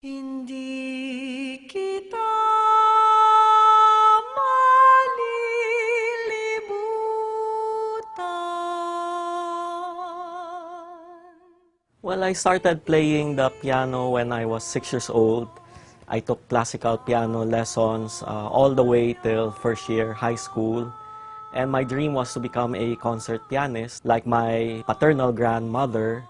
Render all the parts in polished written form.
Hindi kita malilimutan. Well, I started playing the piano when I was 6 years old. I took classical piano lessons all the way till first year high school. And my dream was to become a concert pianist like my paternal grandmother.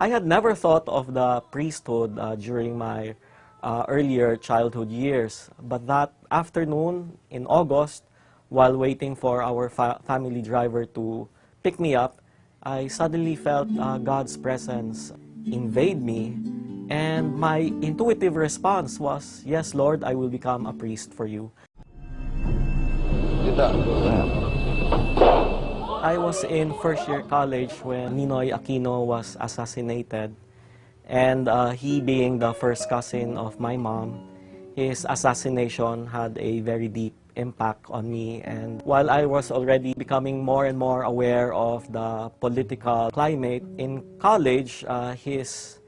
I had never thought of the priesthood during my earlier childhood years. But that afternoon in August, while waiting for our family driver to pick me up, I suddenly felt God's presence invade me. And my intuitive response was, yes, Lord, I will become a priest for you. I was in first year college when Ninoy Aquino was assassinated. And he being the first cousin of my mom, his assassination had a very deep impact on me. And while I was already becoming more and more aware of the political climate in college, his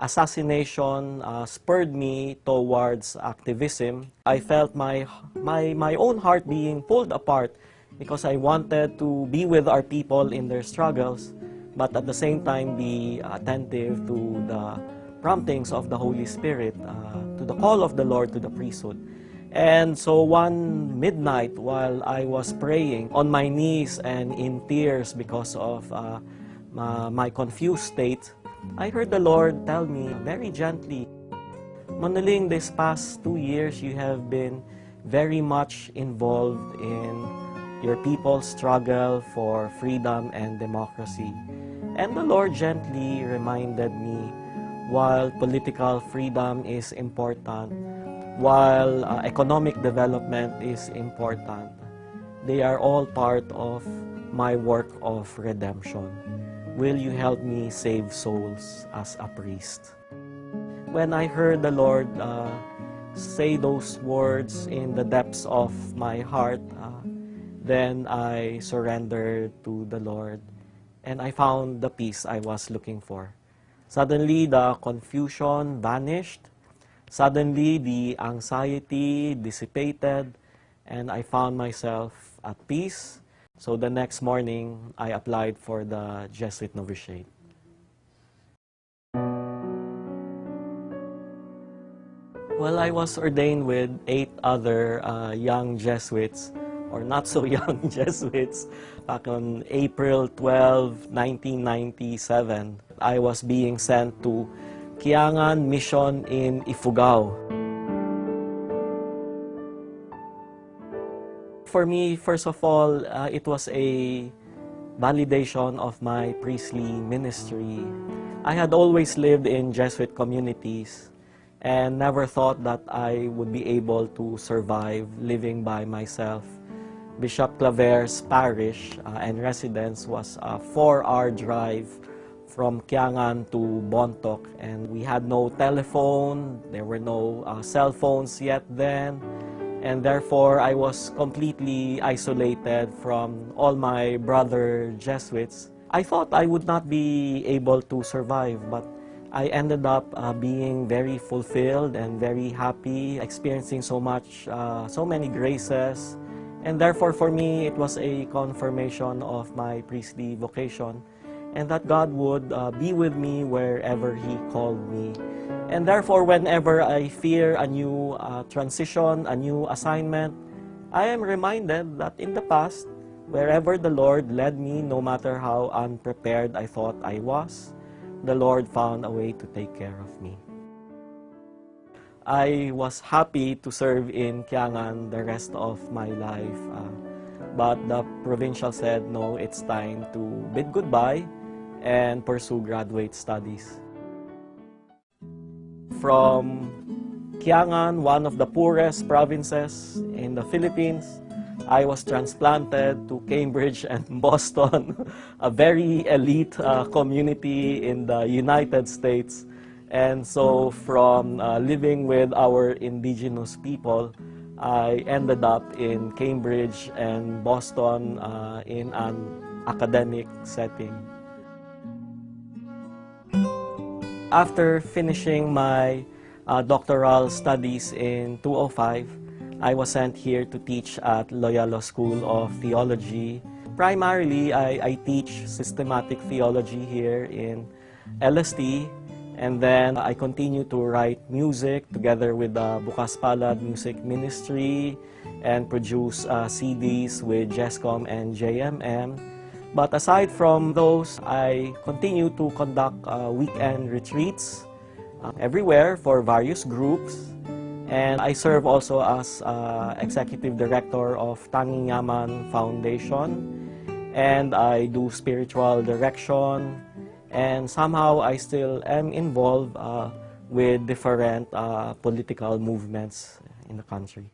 assassination spurred me towards activism. I felt my own heart being pulled apart because I wanted to be with our people in their struggles, but at the same time be attentive to the promptings of the Holy Spirit, to the call of the Lord to the priesthood. And so one midnight, while I was praying on my knees and in tears because of my confused state, I heard the Lord tell me very gently, Manoling, this past 2 years you have been very much involved in your people's struggle for freedom and democracy. And the Lord gently reminded me, while political freedom is important, while economic development is important, they are all part of my work of redemption. Will you help me save souls as a priest? When I heard the Lord say those words in the depths of my heart, then I surrendered to the Lord and I found the peace I was looking for. Suddenly, the confusion vanished. Suddenly, the anxiety dissipated, and I found myself at peace. So the next morning, I applied for the Jesuit novitiate. Well, I was ordained with 8 other young Jesuits, or not so young Jesuits, back on April 12, 1997. I was being sent to Kiangan Mission in Ifugao. For me, first of all, it was a validation of my priestly ministry. I had always lived in Jesuit communities and never thought that I would be able to survive living by myself. Bishop Claver's parish and residence was a 4-hour drive from Kiangan to Bontoc, and we had no telephone, there were no cell phones yet then, and therefore I was completely isolated from all my brother Jesuits. I thought I would not be able to survive, but I ended up being very fulfilled and very happy, experiencing so many graces. And therefore, for me, it was a confirmation of my priestly vocation and that God would be with me wherever He called me. And therefore, whenever I fear a new transition, a new assignment, I am reminded that in the past, wherever the Lord led me, no matter how unprepared I thought I was, the Lord found a way to take care of me. I was happy to serve in Kiangan the rest of my life, but the provincial said, no, it's time to bid goodbye and pursue graduate studies. From Kiangan, one of the poorest provinces in the Philippines, I was transplanted to Cambridge and Boston, a very elite community in the United States. And so from living with our indigenous people, I ended up in Cambridge and Boston in an academic setting. After finishing my doctoral studies in 2005, I was sent here to teach at Loyola School of Theology. Primarily, I teach systematic theology here in LST, and then I continue to write music together with the Bukas Palad Music Ministry and produce CDs with JESCOM and JMM. But aside from those, I continue to conduct weekend retreats everywhere for various groups. And I serve also as Executive Director of Tanging Yaman Foundation. And I do spiritual direction. And somehow I still am involved with different political movements in the country.